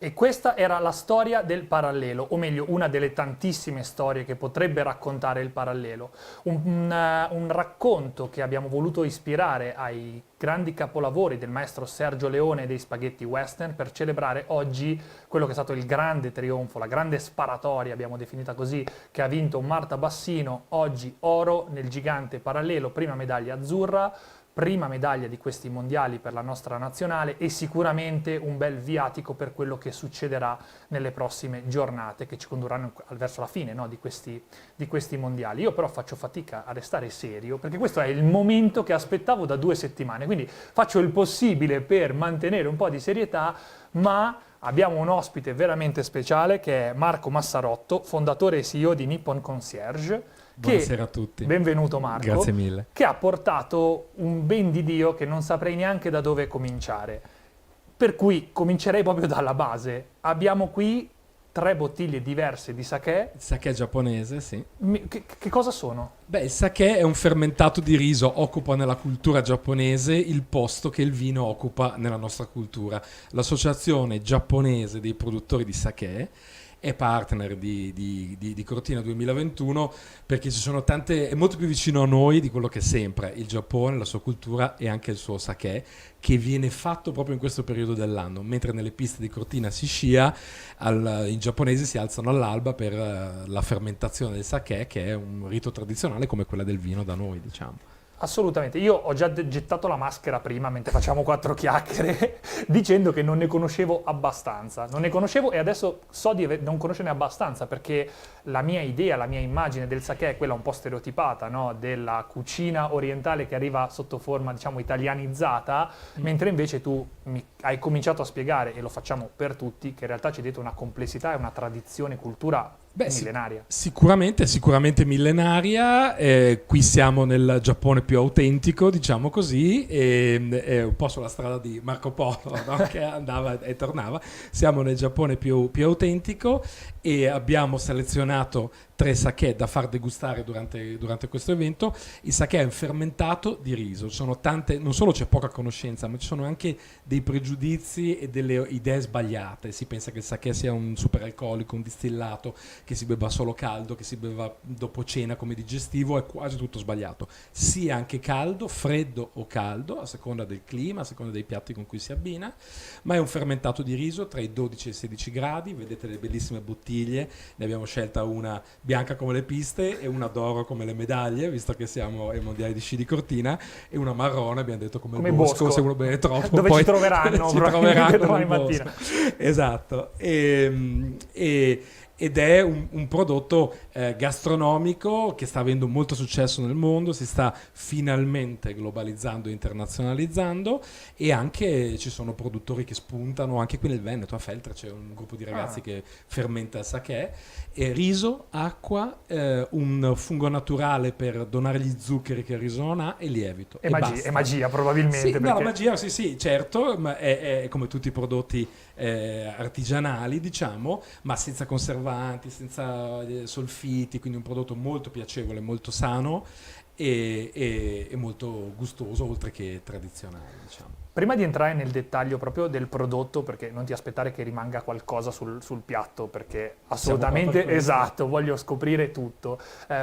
E questa era la storia del parallelo, o meglio, una delle tantissime storie che potrebbe raccontare il parallelo. Un racconto che abbiamo voluto ispirare ai grandi capolavori del maestro Sergio Leone dei spaghetti western per celebrare oggi quello che è stato il grande trionfo, la grande sparatoria, abbiamo definita così, che ha vinto Marta Bassino, oggi oro nel gigante parallelo, prima medaglia azzurra, prima medaglia di questi mondiali per la nostra nazionale e sicuramente un bel viatico per quello che succederà nelle prossime giornate che ci condurranno verso la fine, no, di questi mondiali. Io però faccio fatica a restare serio perché questo è il momento che aspettavo da 2 settimane, quindi faccio il possibile per mantenere un po' di serietà, ma abbiamo un ospite veramente speciale che è Marco Massarotto, fondatore e CEO di Nippon Concierge. Buonasera a tutti. Benvenuto Marco. Grazie mille. Che ha portato un ben di Dio che non saprei neanche da dove cominciare. Per cui comincerei proprio dalla base. Abbiamo qui 3 bottiglie diverse di sake. Il sake giapponese, sì. Che cosa sono? Beh, il sake è un fermentato di riso, occupa nella cultura giapponese il posto che il vino occupa nella nostra cultura. L'associazione giapponese dei produttori di sake è partner di Cortina 2021 perché ci sono tante, è molto più vicino a noi di quello che è sempre il Giappone, la sua cultura e anche il suo sake, che viene fatto proprio in questo periodo dell'anno, mentre nelle piste di Cortina si scia, i giapponesi si alzano all'alba per la fermentazione del sake, che è un rito tradizionale come quella del vino da noi, diciamo. Assolutamente, io ho già gettato la maschera prima mentre facciamo 4 chiacchiere dicendo che non ne conoscevo abbastanza, non ne conoscevo e adesso so di non conoscerne abbastanza perché la mia idea, la mia immagine del sake è quella un po' stereotipata, no? Della cucina orientale che arriva sotto forma diciamo italianizzata, mentre invece tu hai cominciato a spiegare, e lo facciamo per tutti, che in realtà c'è dietro una complessità e una tradizione, cultura millenaria. Sicuramente millenaria. Qui siamo nel Giappone più autentico, diciamo così, un po' sulla strada di Marco Polo, no? Che andava e tornava. Siamo nel Giappone più autentico e abbiamo selezionato 3 sake da far degustare durante questo evento. Il sake è un fermentato di riso. Sono tante, non solo c'è poca conoscenza, ma ci sono anche dei pregiudizi e delle idee sbagliate. Si pensa che il sake sia un superalcolico, un distillato che si beva solo caldo, che si beva dopo cena come digestivo. È quasi tutto sbagliato. Sia anche caldo, freddo o caldo, a seconda del clima, a seconda dei piatti con cui si abbina, ma è un fermentato di riso tra i 12 e i 16 gradi. Vedete le bellissime bottiglie, ne abbiamo scelta una bianca come le piste e una d'oro come le medaglie, visto che siamo ai mondiali di sci di Cortina, e una marrone, abbiamo detto, come il bosco, se uno beve troppo dove poi ci troveranno ci troveranno domani nel mattina. bosco. Esatto. Ed è un prodotto gastronomico che sta avendo molto successo nel mondo, si sta finalmente globalizzando e internazionalizzando, e anche ci sono produttori che spuntano, anche qui nel Veneto, a Feltre c'è un gruppo di ragazzi che fermenta il sake, e riso, acqua, un fungo naturale per donare gli zuccheri che il riso non ha, e lievito. E magia probabilmente. Sì, perché... no, la magia, sì, certo, ma è come tutti i prodotti artigianali, diciamo, ma senza conservanti, senza solfiti, quindi un prodotto molto piacevole, molto sano e molto gustoso, oltre che tradizionale, diciamo. Prima di entrare nel dettaglio proprio del prodotto, perché non ti aspettare che rimanga qualcosa sul piatto, perché assolutamente esatto, voglio scoprire tutto.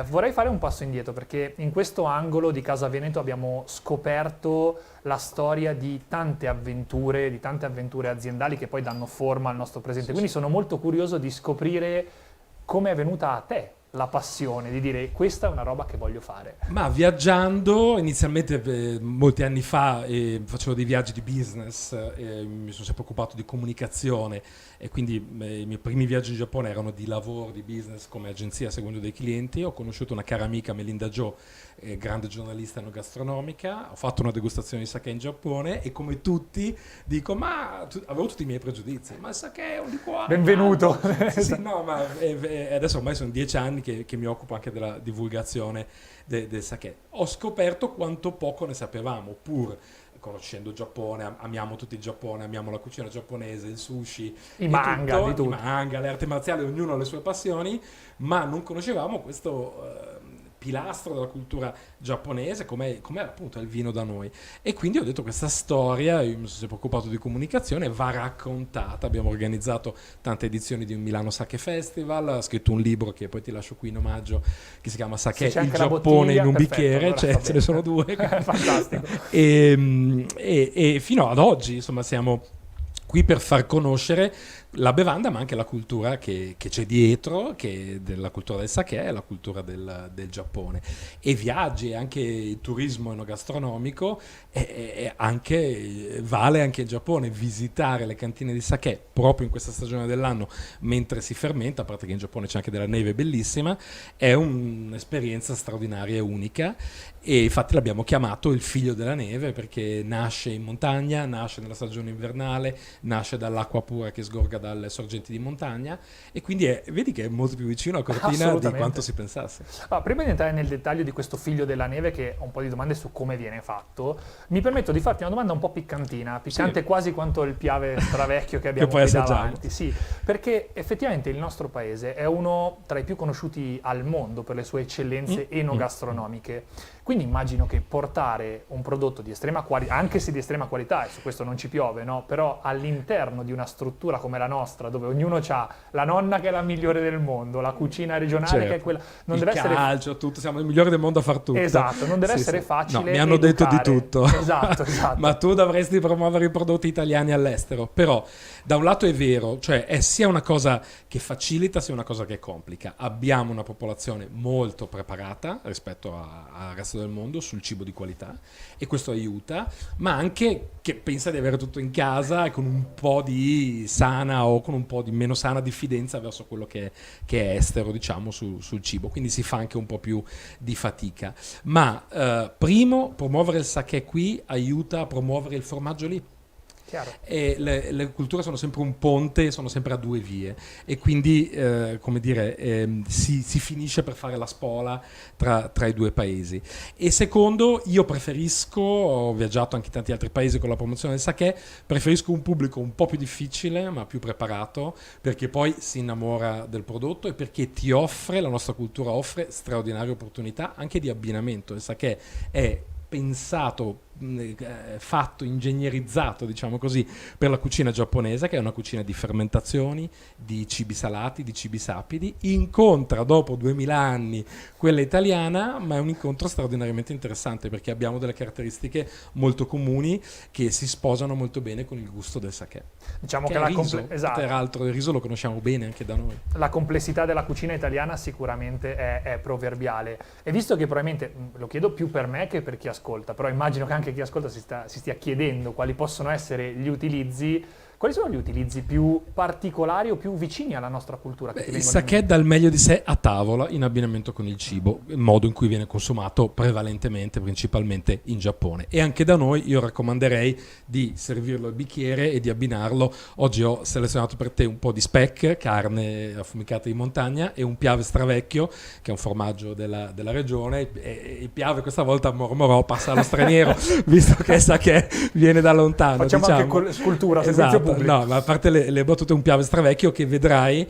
Vorrei fare un passo indietro, perché in questo angolo di Casa Veneto abbiamo scoperto la storia di tante avventure aziendali che poi danno forma al nostro presente. Quindi sono molto curioso di scoprire come è venuta a te la passione di dire questa è una roba che voglio fare. Ma viaggiando, inizialmente molti anni fa facevo dei viaggi di business, mi sono sempre occupato di comunicazione e quindi i miei primi viaggi in Giappone erano di lavoro, di business come agenzia seguendo dei clienti. Ho conosciuto una cara amica, Melinda Jo, grande giornalista enogastronomica, ho fatto una degustazione di sake in Giappone e come tutti dico avevo tutti i miei pregiudizi, ma il sake è un liquore. Benvenuto! Sì, no, ma adesso ormai sono 10 anni che mi occupo anche della divulgazione del sake. Ho scoperto quanto poco ne sapevamo, pur conoscendo il Giappone, amiamo tutti il Giappone, amiamo la cucina giapponese, il sushi, i manga, i manga, le arti marziali, ognuno ha le sue passioni, ma non conoscevamo questo pilastro della cultura giapponese, come appunto il vino da noi. E quindi ho detto questa storia, io mi sono sempre occupato di comunicazione, va raccontata. Abbiamo organizzato tante edizioni di un Milano Sake Festival, ho scritto un libro che poi ti lascio qui in omaggio, che si chiama Sake, il Giappone bottiglia, in un perfetto, bicchiere, allora cioè ce ne sono due. Fantastico. E fino ad oggi, insomma, siamo qui per far conoscere la bevanda, ma anche la cultura che c'è dietro, che della cultura del sake e la cultura del Giappone. E viaggi, anche il turismo enogastronomico, vale anche in Giappone. Visitare le cantine di sake proprio in questa stagione dell'anno, mentre si fermenta, a parte che in Giappone c'è anche della neve bellissima, è un'esperienza straordinaria e unica. E infatti l'abbiamo chiamato il figlio della neve, perché nasce in montagna, nasce nella stagione invernale, nasce dall'acqua pura che sgorga dalle sorgenti di montagna, e quindi vedi che è molto più vicino a Cortina di quanto si pensasse. Allora, prima di entrare nel dettaglio di questo figlio della neve, che ho un po' di domande su come viene fatto, mi permetto di farti una domanda un po' piccante sì, quasi quanto il piave stravecchio che abbiamo qui davanti. Sì, perché effettivamente il nostro paese è uno tra i più conosciuti al mondo per le sue eccellenze enogastronomiche. Quindi immagino che portare un prodotto di estrema qualità, anche se di estrema qualità, e su questo non ci piove, no? Però all'interno di una struttura come la nostra, dove ognuno ha la nonna che è la migliore del mondo, la cucina regionale che è quella... Non deve calcio, tutto, siamo i migliori del mondo a far tutto. Esatto, non deve essere facile. No, mi hanno detto di tutto. Esatto. Ma tu dovresti promuovere i prodotti italiani all'estero. Però, da un lato è vero, cioè è sia una cosa che facilita, sia una cosa che complica. Abbiamo una popolazione molto preparata rispetto al resto del mondo sul cibo di qualità, e questo aiuta, ma anche che pensa di avere tutto in casa e con un po' di sana o con un po' di meno sana diffidenza verso quello che è estero, diciamo, sul cibo, quindi si fa anche un po' più di fatica. Ma primo, promuovere il sake qui aiuta a promuovere il formaggio lì. Chiaro. E le culture sono sempre un ponte, sono sempre a due vie, e quindi come dire, si finisce per fare la spola tra i due paesi. E secondo, io preferisco, ho viaggiato anche in tanti altri paesi con la promozione del sake, preferisco un pubblico un po' più difficile ma più preparato, perché poi si innamora del prodotto e perché la nostra cultura offre straordinarie opportunità anche di abbinamento. Il sake è pensato, fatto, ingegnerizzato, diciamo così, per la cucina giapponese, che è una cucina di fermentazioni, di cibi salati, di cibi sapidi. Incontra dopo 2000 anni quella italiana, ma è un incontro straordinariamente interessante, perché abbiamo delle caratteristiche molto comuni che si sposano molto bene con il gusto del sake. Diciamo che che esatto. Peraltro il riso lo conosciamo bene anche da noi. La complessità della cucina italiana sicuramente è proverbiale, e visto che probabilmente, lo chiedo più per me che per chi ascolta, però immagino che anche chi ascolta si stia chiedendo quali possono essere gli utilizzi. Quali sono gli utilizzi più particolari o più vicini alla nostra cultura? Il sake dà il meglio di sé a tavola in abbinamento con il cibo, il modo in cui viene consumato prevalentemente, principalmente in Giappone. E anche da noi io raccomanderei di servirlo al bicchiere e di abbinarlo. Oggi ho selezionato per te un po' di speck, carne affumicata in montagna, e un piave stravecchio, che è un formaggio della regione. E il piave questa volta mormorò, passa allo straniero, visto che il sake viene da lontano. Facciamo anche scultura, servizio pubblico. No, ma a parte le battute, un piave stravecchio che vedrai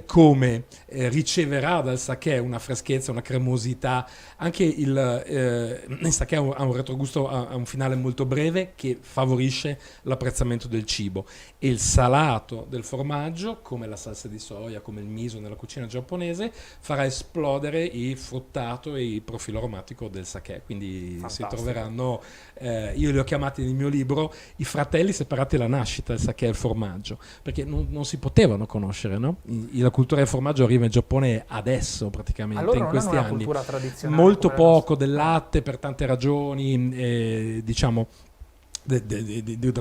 come riceverà dal sake una freschezza, una cremosità. Anche il sake ha un retrogusto, ha un finale molto breve che favorisce l'apprezzamento del cibo, e il salato del formaggio, come la salsa di soia, come il miso nella cucina giapponese, farà esplodere il fruttato e il profilo aromatico del sake. Quindi fantastico. Si troveranno, io li ho chiamati nel mio libro i fratelli separati alla nascita, il sake e il formaggio, perché non si potevano conoscere, no? La cultura del formaggio arriva in Giappone adesso, praticamente, allora in questi anni. Cultura tradizionale, molto poco del latte per tante ragioni, diciamo,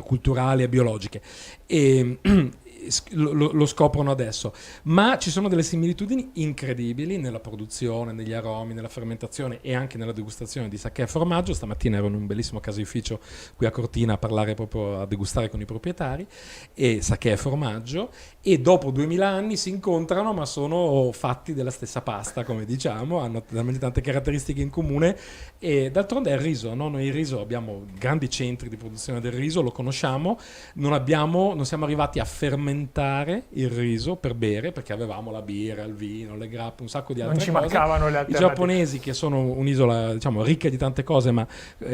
culturali e biologiche. E lo scoprono adesso, ma ci sono delle similitudini incredibili nella produzione, negli aromi, nella fermentazione e anche nella degustazione di sake e formaggio. Stamattina ero in un bellissimo caseificio qui a Cortina a parlare, proprio a degustare con i proprietari, e sake e formaggio, e dopo 2000 anni si incontrano, ma sono fatti della stessa pasta, come diciamo, hanno talmente tante caratteristiche in comune. E d'altronde è il riso, no? Noi il riso abbiamo grandi centri di produzione del riso, lo conosciamo, non siamo arrivati a fermentare fermentare il riso per bere, perché avevamo la birra, il vino, le grappe, un sacco di altre Non ci cose. mancavano le I alternative. giapponesi, che sono un'isola, diciamo, ricca di tante cose, ma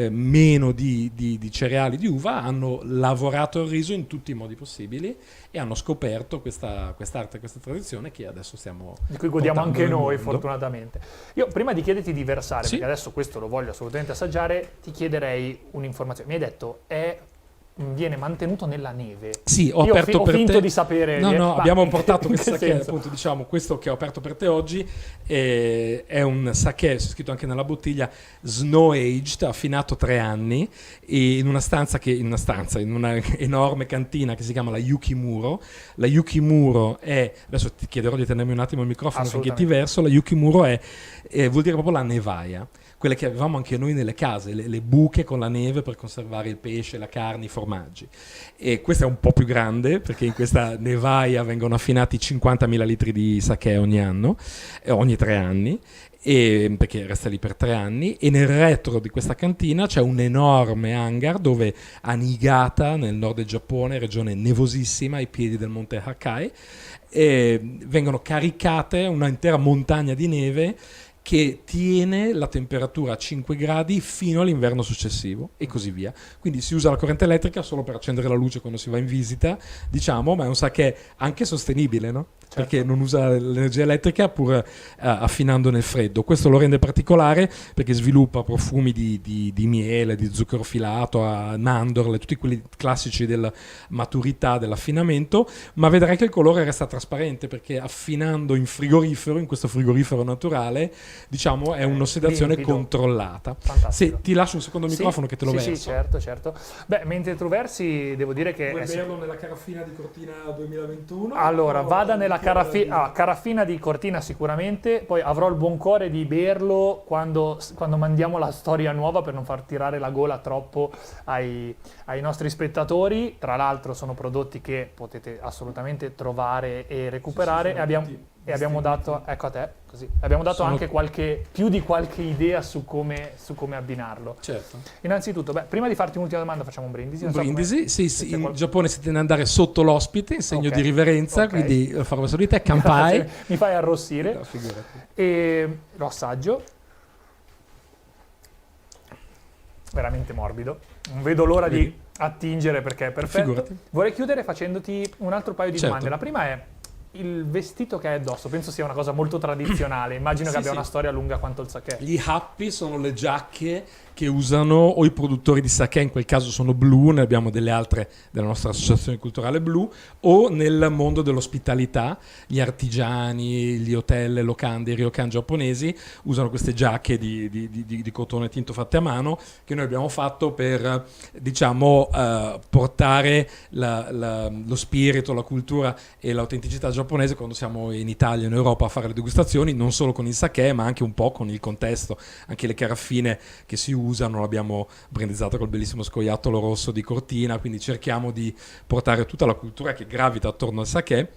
meno di cereali, di uva, hanno lavorato il riso in tutti i modi possibili e hanno scoperto quest'arte, questa tradizione che adesso stiamo Di cui godiamo portando anche nel noi, mondo. fortunatamente. Io, prima di chiederti di versare, Sì. perché adesso questo lo voglio assolutamente assaggiare, ti chiederei un'informazione. Mi hai detto, viene mantenuto nella neve. Sì, ho Io aperto ho per finto te. di sapere. No, Ma abbiamo in portato che questo sake, senso? appunto, diciamo, questo che ho aperto per te oggi è un sake, c'è scritto anche nella bottiglia, snow aged, affinato 3 anni, e in una enorme cantina che si chiama la Yukimuro. La Yukimuro adesso ti chiederò di tenermi un attimo il microfono finché ti verso. La Yukimuro vuol dire proprio la nevaia, quelle che avevamo anche noi nelle case, le buche con la neve per conservare il pesce, la carne, i formaggi. E questa è un po' più grande, perché in questa nevaia vengono affinati 50.000 litri di sake ogni anno, ogni 3 anni, perché resta lì per 3 anni, e nel retro di questa cantina c'è un enorme hangar dove a Niigata, nel nord del Giappone, regione nevosissima ai piedi del monte Hakkai, vengono caricate un'intera montagna di neve che tiene la temperatura a 5 gradi fino all'inverno successivo e così via. Quindi si usa la corrente elettrica solo per accendere la luce quando si va in visita, diciamo, ma è un sake anche sostenibile, no? Certo. Perché non usa l'energia elettrica pur affinando nel freddo. Questo lo rende particolare perché sviluppa profumi di miele, di zucchero filato, mandorle, tutti quelli classici della maturità, dell'affinamento, ma vedrai che il colore resta trasparente perché affinando in frigorifero, in questo frigorifero naturale, diciamo, è un'ossidazione limpido. controllata. Fantastico. Se ti lascio un secondo microfono che te lo verso. Sì, certo. Beh, mentre tu versi, devo dire che... Vuoi berlo nella caraffina di Cortina 2021? Allora, vada nella caraffina di Cortina sicuramente, poi avrò il buon cuore di berlo quando mandiamo la storia nuova per non far tirare la gola troppo ai nostri spettatori. Tra l'altro sono prodotti che potete assolutamente trovare e recuperare Sì, e abbiamo dato, ecco a te, così, abbiamo dato anche più di qualche idea su come abbinarlo. Certo. Innanzitutto, prima di farti un'ultima domanda facciamo un brindisi. Un Non so brindisi, sì, se c'è in qual- Giappone si tende ad andare sotto l'ospite in segno Ok, di riverenza, ok. quindi lo farò verso di te, kanpai. Grazie, mi fai arrossire. No, figurati. E lo assaggio. Veramente morbido. Non vedo l'ora di Vedi? attingere perché è perfetto. Figurati. Vorrei chiudere facendoti un altro paio di Certo. domande. La prima è il vestito che hai addosso. Penso sia una cosa molto tradizionale. Immagino che Sì, abbia sì. una storia lunga quanto il sake. Gli happi sono le giacche che usano o i produttori di sake, in quel caso sono blu, ne abbiamo delle altre della nostra associazione culturale blu, o nel mondo dell'ospitalità, gli artigiani, gli hotel, le locande, i ryokan giapponesi usano queste giacche di cotone tinto fatte a mano che noi abbiamo fatto per, diciamo, portare lo spirito, la cultura e l'autenticità giapponese quando siamo in Italia e in Europa a fare le degustazioni, non solo con il sake ma anche un po' con il contesto. Anche le caraffine che si usano l'abbiamo brandizzata col bellissimo scoiattolo rosso di Cortina, quindi cerchiamo di portare tutta la cultura che gravita attorno al sake,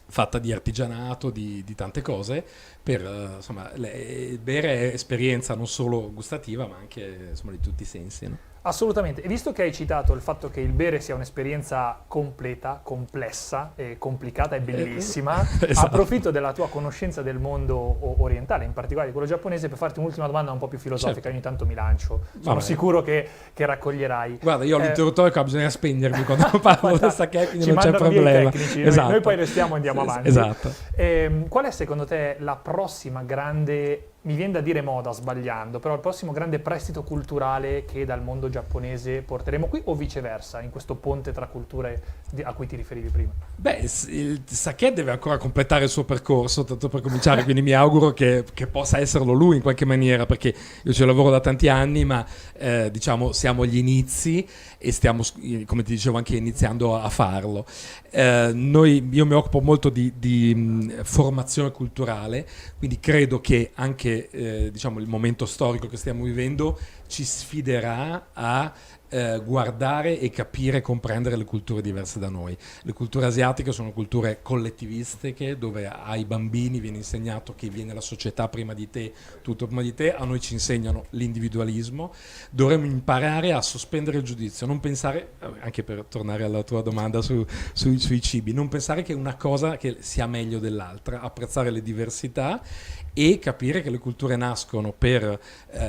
fatta di artigianato, di tante cose, per insomma, bere è esperienza non solo gustativa ma anche, insomma, di tutti i sensi, no? Assolutamente. E visto che hai citato il fatto che il bere sia un'esperienza completa, complessa e complicata e bellissima, Esatto. approfitto della tua conoscenza del mondo orientale, in particolare di quello giapponese, per farti un'ultima domanda un po' più filosofica. Certo. Ogni tanto mi lancio. Sono Vabbè. sicuro che raccoglierai. Guarda, io ho l'interruttore qua, bisogna spegnermi quando parlo del sake, quindi Ci non c'è mandano via i problema. tecnici, Esatto. noi poi restiamo e andiamo avanti. Esatto. Qual è secondo te la prossima grande, mi viene da dire moda sbagliando, però il prossimo grande prestito culturale che dal mondo giapponese porteremo qui o viceversa, in questo ponte tra culture a cui ti riferivi prima? Beh, il sake deve ancora completare il suo percorso, tanto per cominciare, quindi mi auguro che possa esserlo lui in qualche maniera, perché io ci lavoro da tanti anni, ma diciamo siamo agli inizi e stiamo, come ti dicevo, anche iniziando a farlo. Io mi occupo molto di formazione culturale, quindi credo che anche diciamo il momento storico che stiamo vivendo ci sfiderà a guardare e capire e comprendere le culture diverse da noi. Le culture asiatiche sono culture collettivistiche, dove ai bambini viene insegnato che viene la società prima di te, tutto prima di te. A noi ci insegnano l'individualismo. Dovremmo imparare a sospendere il giudizio, non pensare, anche per tornare alla tua domanda sui cibi, non pensare che una cosa che sia meglio dell'altra, apprezzare le diversità e capire che le culture nascono per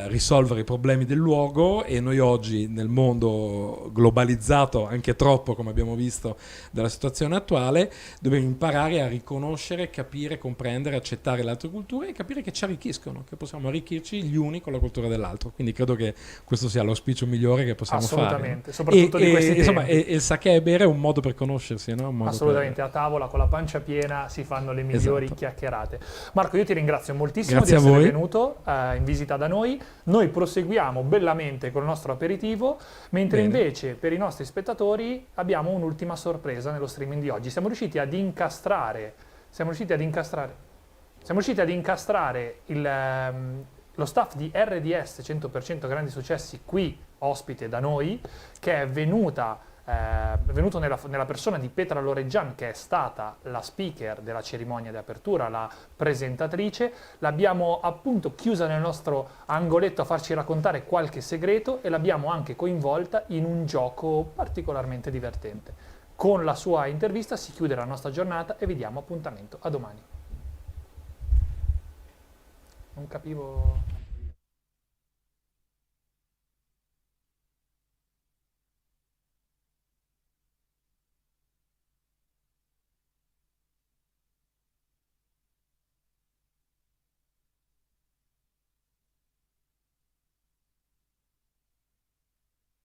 risolvere i problemi del luogo, e noi oggi nel mondo globalizzato, anche troppo come abbiamo visto dalla situazione attuale, dobbiamo imparare a riconoscere, capire, comprendere, accettare le altre culture e capire che ci arricchiscono, che possiamo arricchirci gli uni con la cultura dell'altro. Quindi credo che questo sia l'auspicio migliore che possiamo Assolutamente, fare. soprattutto di questi insomma, tempi. e il sake e bere è un modo per conoscersi, no? Un modo Assolutamente, per... a tavola con la pancia piena si fanno le migliori Esatto. chiacchierate. Marco, io ti ringrazio moltissimo Grazie di a essere voi. venuto in visita da noi. Noi proseguiamo bellamente con il nostro aperitivo, mentre Bene. invece per i nostri spettatori abbiamo un'ultima sorpresa nello streaming di oggi. Siamo riusciti ad incastrare lo staff di RDS 100% Grandi Successi qui ospite da noi, che è venuto nella persona di Petra Loreggian, che è stata la speaker della cerimonia di apertura, la presentatrice. L'abbiamo appunto chiusa nel nostro angoletto a farci raccontare qualche segreto e l'abbiamo anche coinvolta in un gioco particolarmente divertente. Con la sua intervista si chiude la nostra giornata e vi diamo appuntamento a domani. Non capivo...